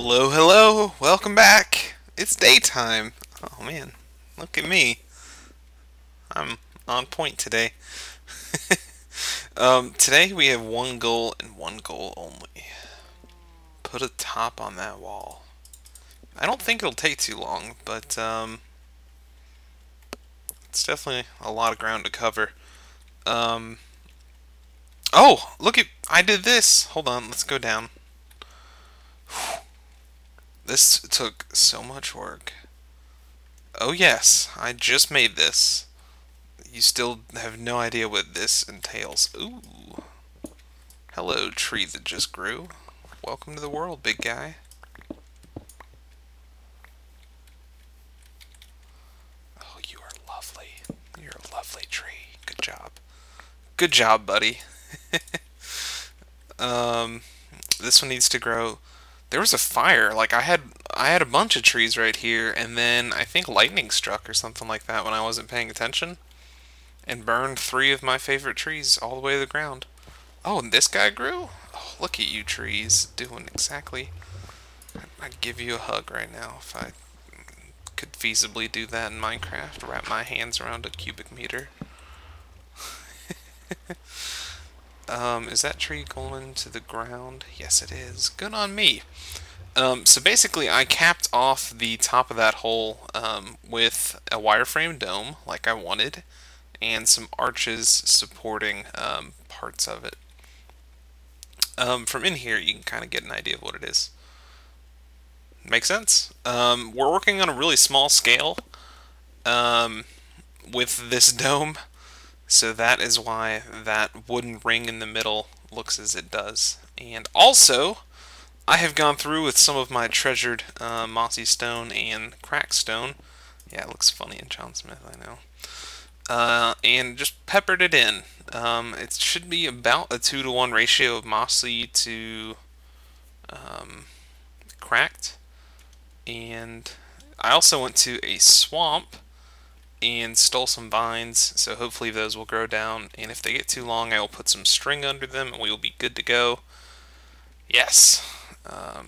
Hello, hello, welcome back. It's daytime. Oh man, look at me. I'm on point today. Today we have one goal and one goal only. Put a top on that wall. I don't think it'll take too long, but it's definitely a lot of ground to cover. Um, oh, I did this. Hold on, let's go down. This took so much work. Oh yes, I just made this. You still have no idea what this entails. Ooh. Hello, tree that just grew. Welcome to the world, big guy. Oh, you are lovely. You're a lovely tree. Good job. Good job, buddy. This one needs to grow. There was a fire. Like I had a bunch of trees right here, and then I think lightning struck or something like that when I wasn't paying attention, and burned 3 of my favorite trees all the way to the ground. Oh, and this guy grew? Oh, look at you trees doing exactly. I'd give you a hug right now if I could feasibly do that in Minecraft. Wrap my hands around a cubic meter. Is that tree going to the ground? Yes, it is. Good on me. So basically, I capped off the top of that hole with a wireframe dome, like I wanted, and some arches supporting parts of it. From in here, you can kind of get an idea of what it is. Make sense? We're working on a really small scale with this dome, so that is why that wooden ring in the middle looks as it does. And also, I have gone through with some of my treasured mossy stone and cracked stone. Yeah, it looks funny in John Smith, I know. And just peppered it in. It should be about a 2-to-1 ratio of mossy to cracked. And I also went to a swamp and stole some vines, so hopefully those will grow down. And if they get too long, I will put some string under them and we will be good to go. Yes,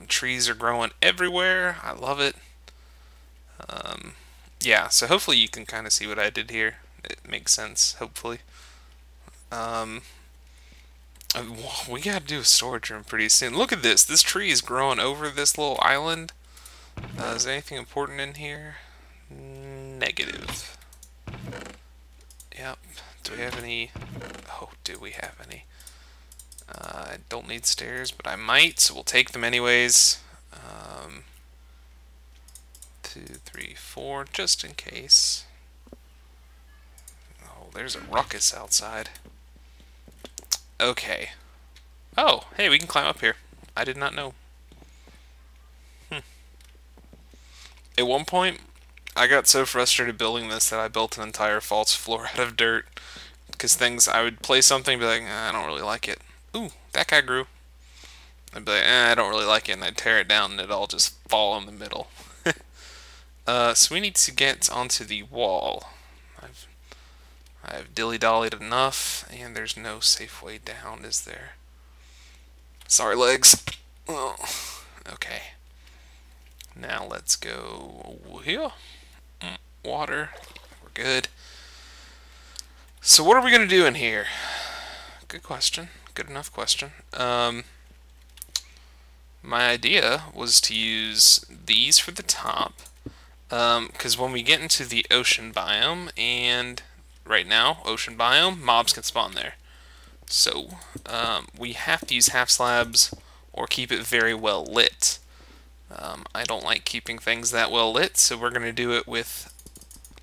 trees are growing everywhere. I love it. Yeah, so hopefully you can kind of see what I did here. It makes sense, hopefully. We gotta do a storage room pretty soon. Look at this. This tree is growing over this little island. Is there anything important in here? Negative. Yep. Do we have any? Oh, do we have any? I don't need stairs, but I might, so we'll take them anyways. 2, 3, 4, just in case. Oh, there's a ruckus outside. Okay. Oh, hey, we can climb up here. I did not know. At one point, I got so frustrated building this that I built an entire false floor out of dirt. Because I would play something and be like, I don't really like it. Ooh, that guy grew. I'd be like, I don't really like it, and I'd tear it down and it'd all just fall in the middle. So we need to get onto the wall. I've dilly-dollied enough, and there's no safe way down, is there? Sorry, legs. Oh, okay. Now let's go here. Water. We're good. So what are we going to do in here? Good question. Good enough question. My idea was to use these for the top. Because when we get into the ocean biome, and right now, ocean biome, mobs can spawn there. So, we have to use half slabs or keep it very well lit. I don't like keeping things that well lit, so we're going to do it with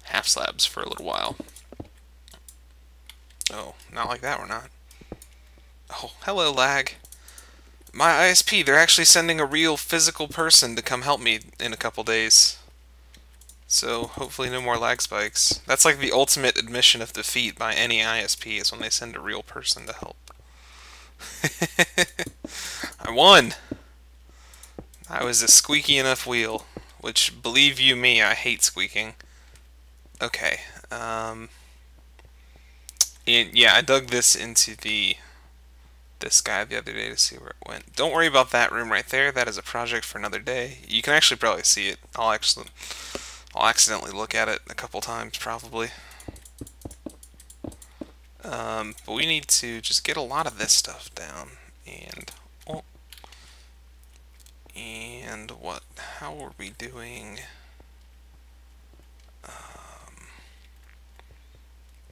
half slabs for a little while. Oh, not like that, we're not. Oh, hello, lag. My ISP, they're actually sending a real physical person to come help me in a couple days. So, hopefully no more lag spikes. That's like the ultimate admission of defeat by any ISP, is when they send a real person to help. I won! I was a squeaky enough wheel, which, believe you me, I hate squeaking. Okay, and yeah, I dug this into the this guy the other day to see where it went. Don't worry about that room right there. That is a project for another day. You can actually probably see it. I'll accidentally look at it a couple times probably. But we need to just get a lot of this stuff down. And what? How are we doing?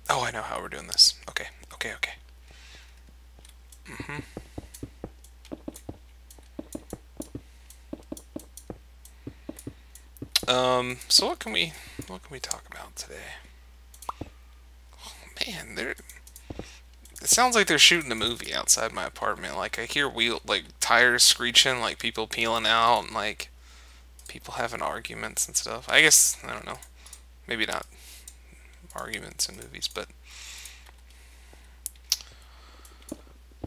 Oh, I know how we're doing this. Okay. So what can we talk about today? Oh, man, it sounds like they're shooting a movie outside my apartment. Like I hear tires screeching, like people peeling out, and like people having arguments and stuff. I guess I don't know. Maybe not arguments in movies, but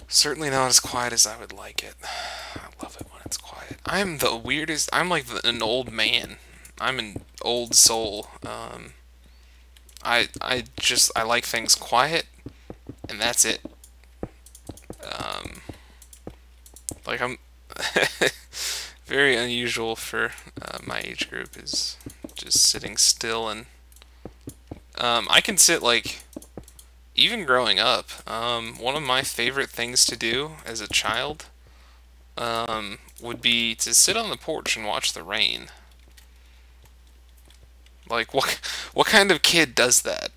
certainly not as quiet as I would like it. I love it when it's quiet. I'm the weirdest. I'm like an old man. I'm an old soul. I like things quiet, and that's it. Like I'm very unusual for my age group is just sitting still, and I can sit like even growing up. One of my favorite things to do as a child would be to sit on the porch and watch the rain. Like what kind of kid does that?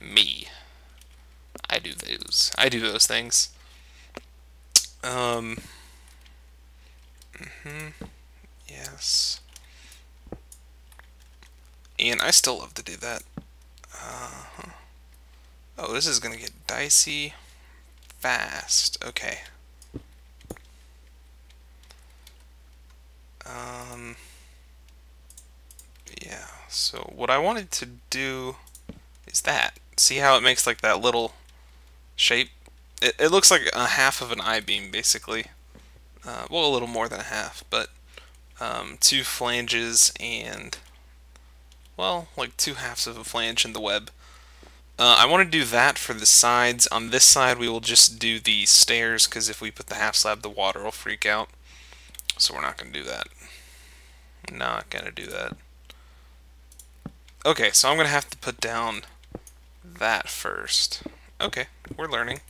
Me. I do those. I do those things. Yes. And I still love to do that. Oh, this is gonna get dicey fast. Okay. Yeah, so what I wanted to do is that. See how it makes like that little shape? It looks like a half of an I-beam, basically. Well, a little more than a half, but two flanges and, well, like two halves of a flange in the web. I want to do that for the sides. On this side, we will just do the stairs, because if we put the half slab, the water will freak out. So we're not going to do that. Not going to do that. Okay, so I'm going to have to put down that first. Okay, we're learning.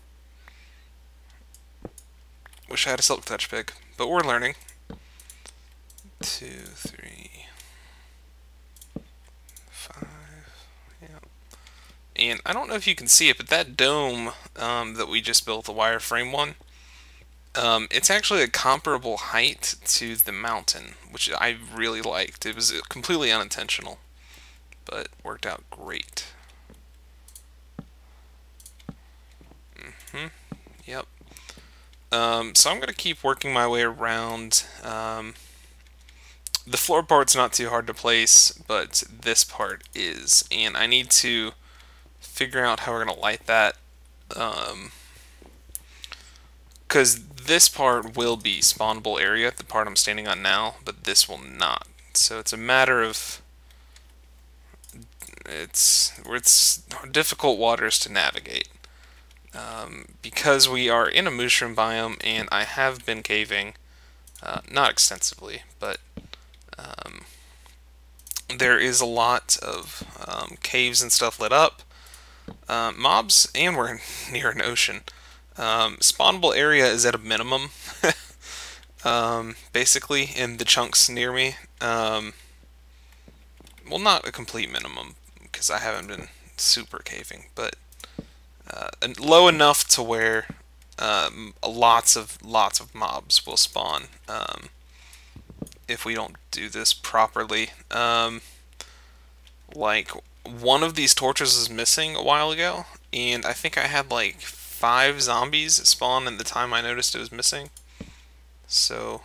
Wish I had a silk touch pick, but we're learning. 2, 3, 5, yeah. And I don't know if you can see it, but that dome that we just built, the wireframe one, it's actually a comparable height to the mountain, which I really liked. It was completely unintentional, but worked out great. Yep. So I'm going to keep working my way around. The floor part's not too hard to place, but this part is, and I need to figure out how we're going to light that, because this part will be spawnable area, the part I'm standing on now, but this will not. So it's a matter of it's difficult waters to navigate, because we are in a mushroom biome, and I have been caving, not extensively, but there is a lot of caves and stuff lit up, mobs, and we're near an ocean. Spawnable area is at a minimum, basically, in the chunks near me. Well, not a complete minimum, because I haven't been super caving, but low enough to where lots of mobs will spawn if we don't do this properly. Like, one of these torches was missing a while ago, and I think I had like 5 zombies spawn in the time I noticed it was missing. So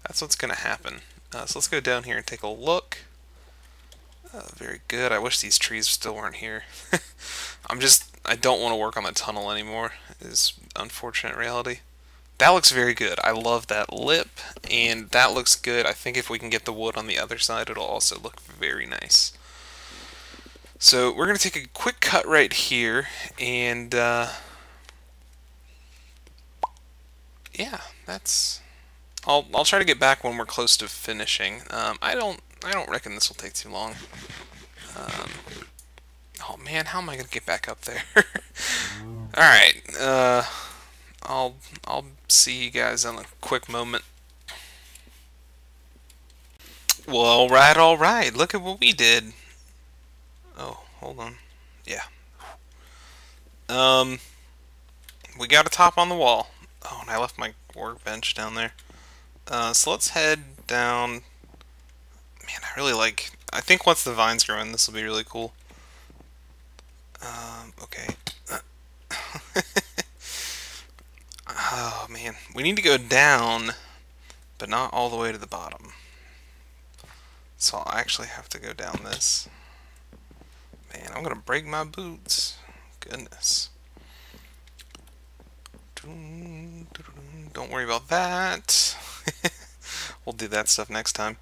that's what's gonna happen. So let's go down here and take a look. Very good. I wish these trees still weren't here. I don't want to work on the tunnel anymore, is unfortunate reality. That looks very good. I love that lip, and that looks good. I think if we can get the wood on the other side, it'll also look very nice. So we're going to take a quick cut right here, and yeah, that's. I'll try to get back when we're close to finishing. I don't reckon this will take too long. Oh man, how am I gonna get back up there? All right. I'll see you guys in a quick moment. Well, all right. Look at what we did. Oh, hold on. Yeah. Um, we got a top on the wall. Oh, and I left my workbench down there. So let's head down. Man, I really like. I think once the vines grow in, this will be really cool. Okay. Oh man, we need to go down, but not all the way to the bottom. So I'll actually have to go down this. Man, I'm gonna break my boots. Goodness. Don't worry about that. We'll do that stuff next time.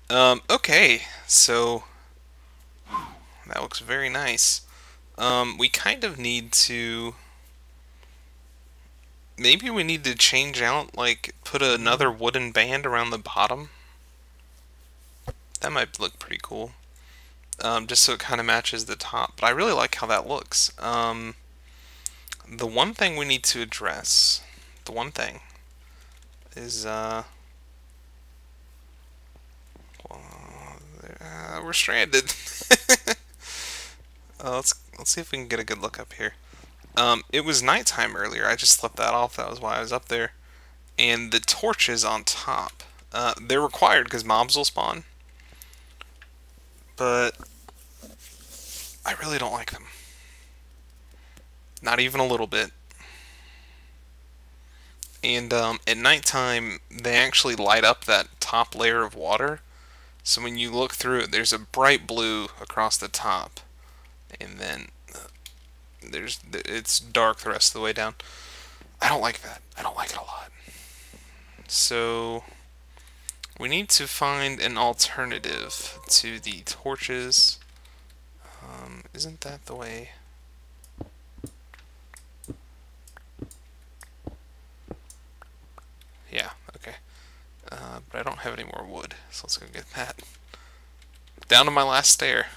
Okay, so that looks very nice. We kind of need to. Maybe we need to change out, like, put another wooden band around the bottom. That might look pretty cool. Just so it kind of matches the top. But I really like how that looks. The one thing we need to address, is, we're stranded. Let's see if we can get a good look up here. It was nighttime earlier. I just slept that off. That was why I was up there. And the torches on top. They're required because mobs will spawn. But I really don't like them. Not even a little bit. And at nighttime, they actually light up that top layer of water. So when you look through it, there's a bright blue across the top. And then it's dark the rest of the way down. I don't like that. I don't like it a lot. So we need to find an alternative to the torches. Isn't that the way? Yeah, okay. But I don't have any more wood, so let's go get that. Down to my last stair.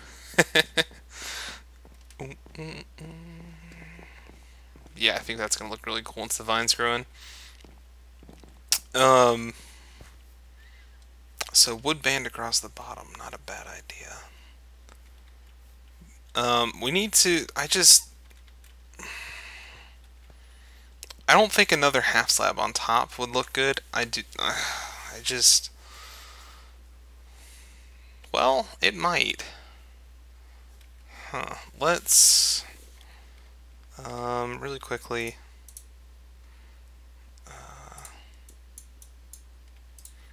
Yeah, I think that's gonna look really cool once the vines grow in. So wood band across the bottom, not a bad idea. We need to. I don't think another half slab on top would look good. Well, it might. Huh. Let's really quickly.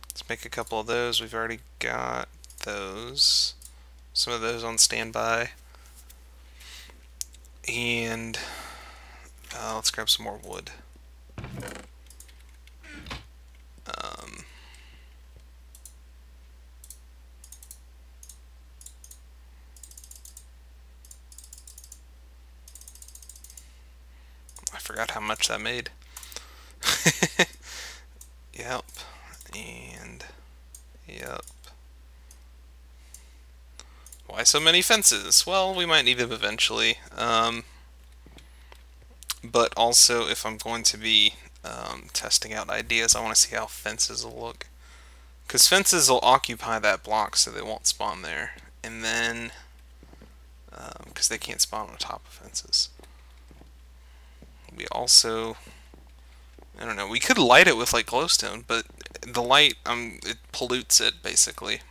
Let's make a couple of those. We've already got those. Some of those on standby. And let's grab some more wood. I forgot how much that made. Yep. And yep. Why so many fences? Well, we might need them eventually. But also, if I'm going to be testing out ideas, I want to see how fences will look. Because fences will occupy that block so they won't spawn there. And then, because they can't spawn on top of fences. We also, I don't know, we could light it with like glowstone, but the light, it pollutes it basically.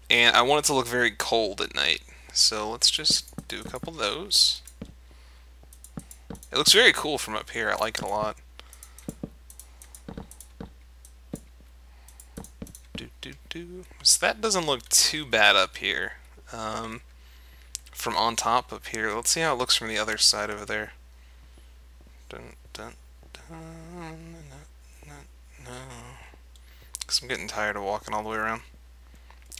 And I want it to look very cold at night. So let's just do a couple of those. It looks very cool from up here. I like it a lot. So that doesn't look too bad up here. From on top up here. Let's see how it looks from the other side over there. Dun, dun, dun, no. Because I'm getting tired of walking all the way around.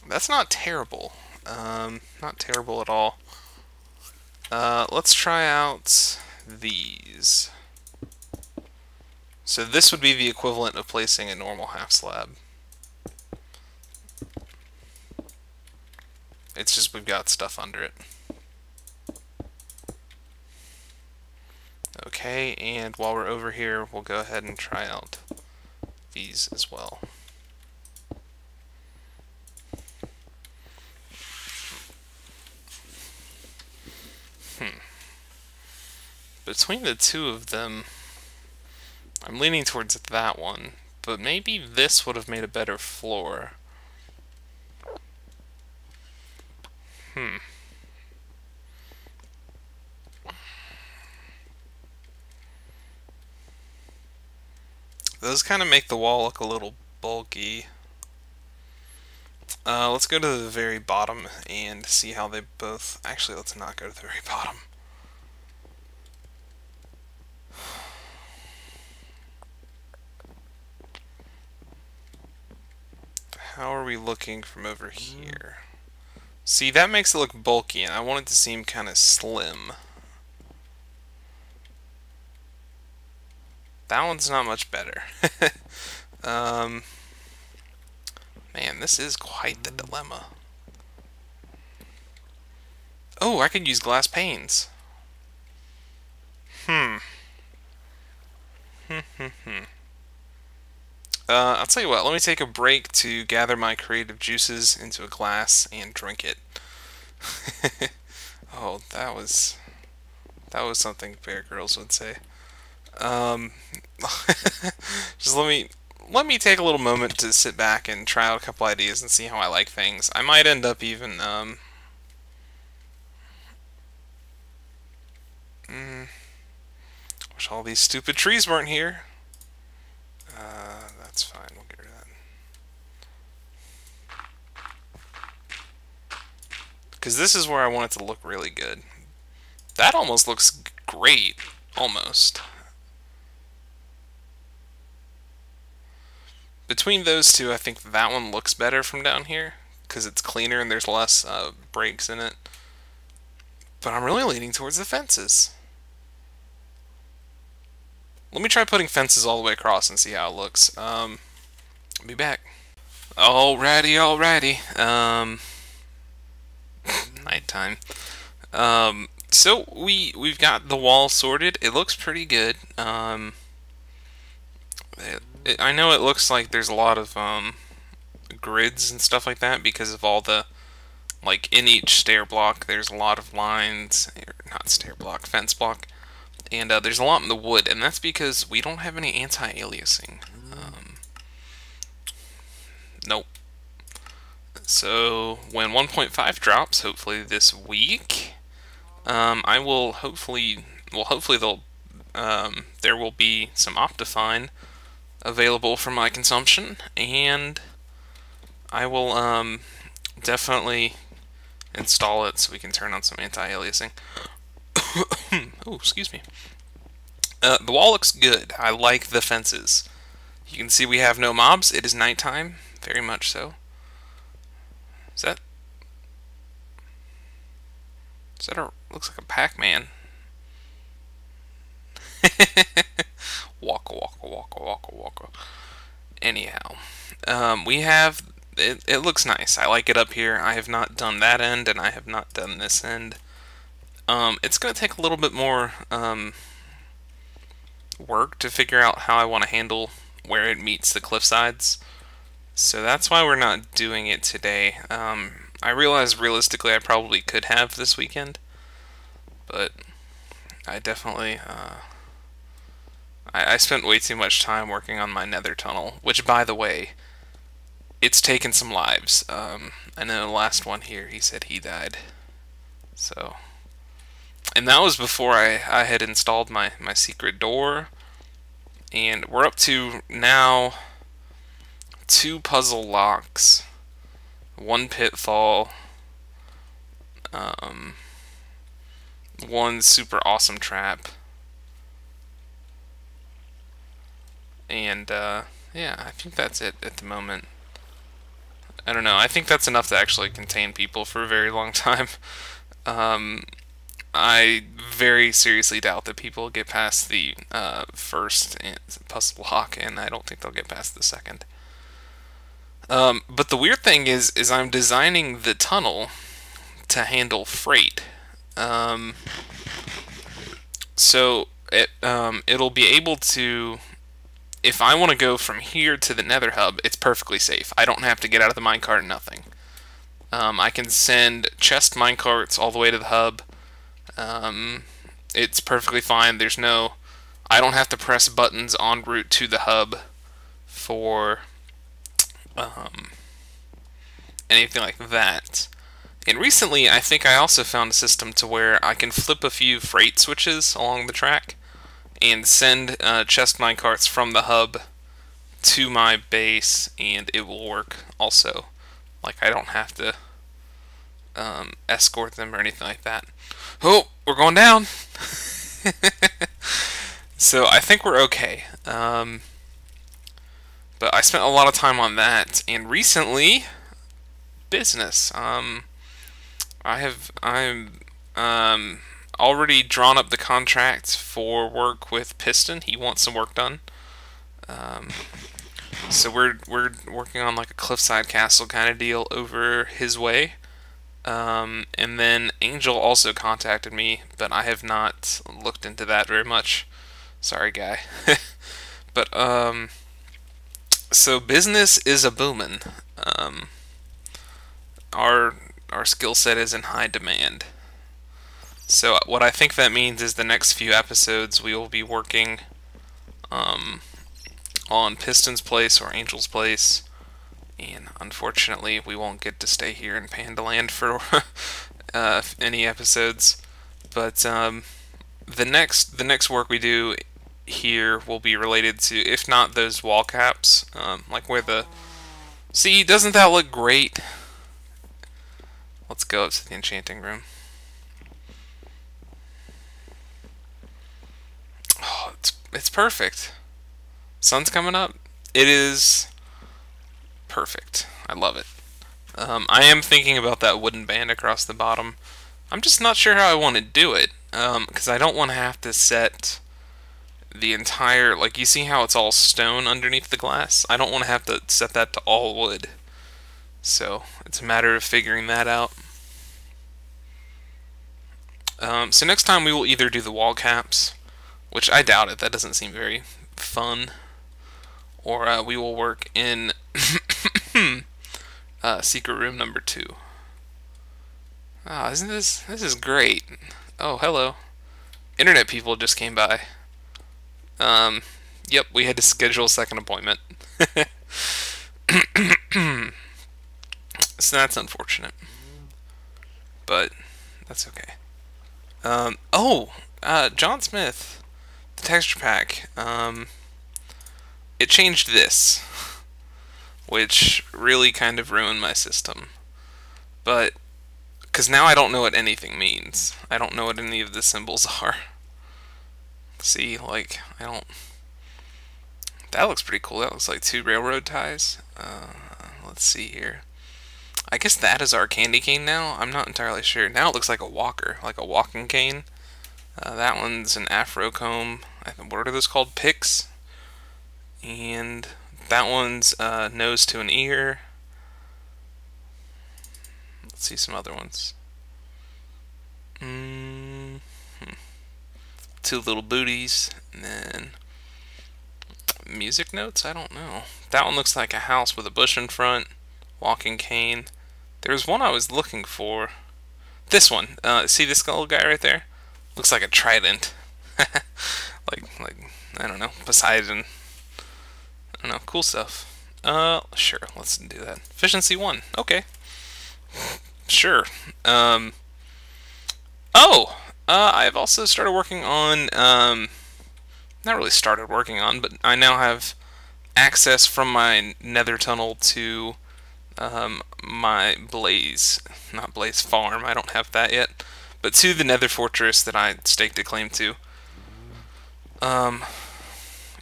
That's not terrible. Not terrible at all. Let's try out these. So this would be the equivalent of placing a normal half slab. It's just we've got stuff under it. Okay, and while we're over here, we'll go ahead and try out these as well. Between the two of them, I'm leaning towards that one, but maybe this would have made a better floor. Those kind of make the wall look a little bulky. Let's go to the very bottom and see how they both... Actually, let's not go to the very bottom. How are we looking from over here? See, that makes it look bulky, and I want it to seem kind of slim. That one's not much better. Man, this is quite the dilemma. Oh, I could use glass panes. I'll tell you what, let me take a break to gather my creative juices into a glass and drink it. Oh, that was something Bear Grylls would say. Just let me take a little moment to sit back and try out a couple ideas and see how I like things. I might end up even wish all these stupid trees weren't here. That's fine, we'll get rid of that. Because this is where I want it to look really good. That almost looks great. Almost. Between those two, I think that one looks better from down here. Because it's cleaner and there's less breaks in it. But I'm really leaning towards the fences. Let me try putting fences all the way across and see how it looks. I'll be back. Alrighty. Nighttime. So we've got the wall sorted. It looks pretty good. I know it looks like there's a lot of grids and stuff like that because of all the, like, in each stair block there's a lot of lines, or not stair block, fence block. And there's a lot in the wood, and that's because we don't have any anti-aliasing. Nope. So when 1.5 drops, hopefully this week, I will hopefully they'll there will be some Optifine available for my consumption, and I will definitely install it so we can turn on some anti-aliasing. Oh, excuse me. The wall looks good. I like the fences. You can see we have no mobs. It is nighttime. Very much so. Is that looks like a Pac-Man. Waka. Anyhow, we have... It looks nice. I like it up here. I have not done that end, and I have not done this end. It's going to take a little bit more work to figure out how I want to handle where it meets the cliff sides. So that's why we're not doing it today. I realize realistically I probably could have this weekend, but I definitely... I spent way too much time working on my nether tunnel, which, by the way, it's taken some lives. I know the last one here, he said he died. So... And that was before I had installed my secret door. And we're up to now 2 puzzle locks, 1 pitfall, 1 super awesome trap. And yeah, I think that's it at the moment. I don't know, I think that's enough to actually contain people for a very long time. I very seriously doubt that people get past the first puzzle block, and I don't think they'll get past the second. But the weird thing is I'm designing the tunnel to handle freight. So it'll be able to, if I want to go from here to the Nether hub, it's perfectly safe. I don't have to get out of the minecart, nothing. I can send chest minecarts all the way to the hub. It's perfectly fine. I don't have to press buttons en route to the hub for anything like that. And recently, I think I also found a system to where I can flip a few freight switches along the track and send chest minecarts from the hub to my base, and it will work also. Like, I don't have to escort them or anything like that. Oh, we're going down! So I think we're okay. But I spent a lot of time on that, and recently, business. I'm already drawn up the contract for work with Piston. He wants some work done. So we're working on like a cliffside castle kind of deal over his way. And then Angel also contacted me, but I have not looked into that very much. Sorry, guy. But so business is a boomin'. Our skill set is in high demand. So what I think that means is the next few episodes we will be working on Piston's place or Angel's place, and unfortunately we won't get to stay here in Pandaland for any episodes. But the next work we do here will be related to, if not those wall caps, like where the... See, doesn't that look great? Let's go up to the enchanting room. Oh, it's perfect. Sun's coming up. It is perfect. I love it. I am thinking about that wooden band across the bottom. I'm just not sure how I want to do it, because I don't want to have to set the entire, like, you see how it's all stone underneath the glass? I don't want to have to set that to all wood. So it's a matter of figuring that out. So next time we will either do the wall caps, which I doubt it, that doesn't seem very fun, or we will work in secret room number 2. Ah, isn't this is great. Oh, hello. Internet people just came by. Yep, we had to schedule a second appointment. So that's unfortunate. But that's okay. John Smith, the texture pack. It changed this, which really kind of ruined my system. But, because now I don't know what anything means. I don't know what any of the symbols are. See, like, I don't... That looks pretty cool. That looks like 2 railroad ties. Let's see here. I guess that is our candy cane now. I'm not entirely sure. Now it looks like a walker, like a walking cane. That one's an afro comb. What are those called? Picks. And that one's nose to an ear. Let's see some other ones. 2 little booties, and then music notes? I don't know. That one looks like a house with a bush in front. Walking cane. There's one I was looking for. This one. See this little guy right there? Looks like a trident. like I don't know, Poseidon. I don't know, cool stuff. Sure, let's do that. Efficiency 1. Okay. Sure. I've also started working on, not really started working on, but I now have access from my nether tunnel to my not Blaze farm, I don't have that yet, but to the nether fortress that I staked a claim to.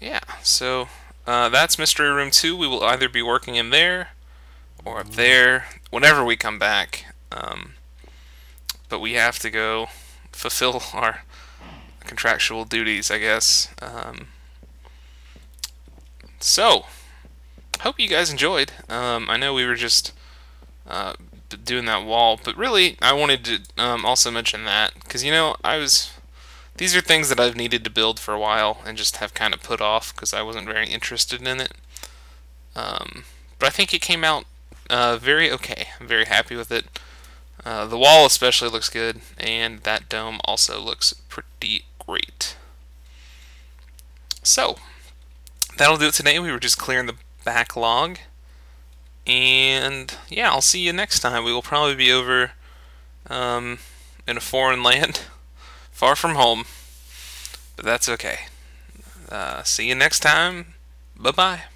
Yeah, so that's Mystery Room 2. We will either be working in there or up there whenever we come back. But we have to go fulfill our contractual duties, I guess. So, hope you guys enjoyed. I know we were just doing that wall, but really, I wanted to also mention that, because, you know, these are things that I've needed to build for a while and just have kind of put off because I wasn't very interested in it. But I think it came out very okay. I'm very happy with it. The wall especially looks good, and that dome also looks pretty great. So, that'll do it today. We were just clearing the backlog. And yeah, I'll see you next time. We will probably be over in a foreign land, far from home. But that's okay. See you next time. Bye-bye.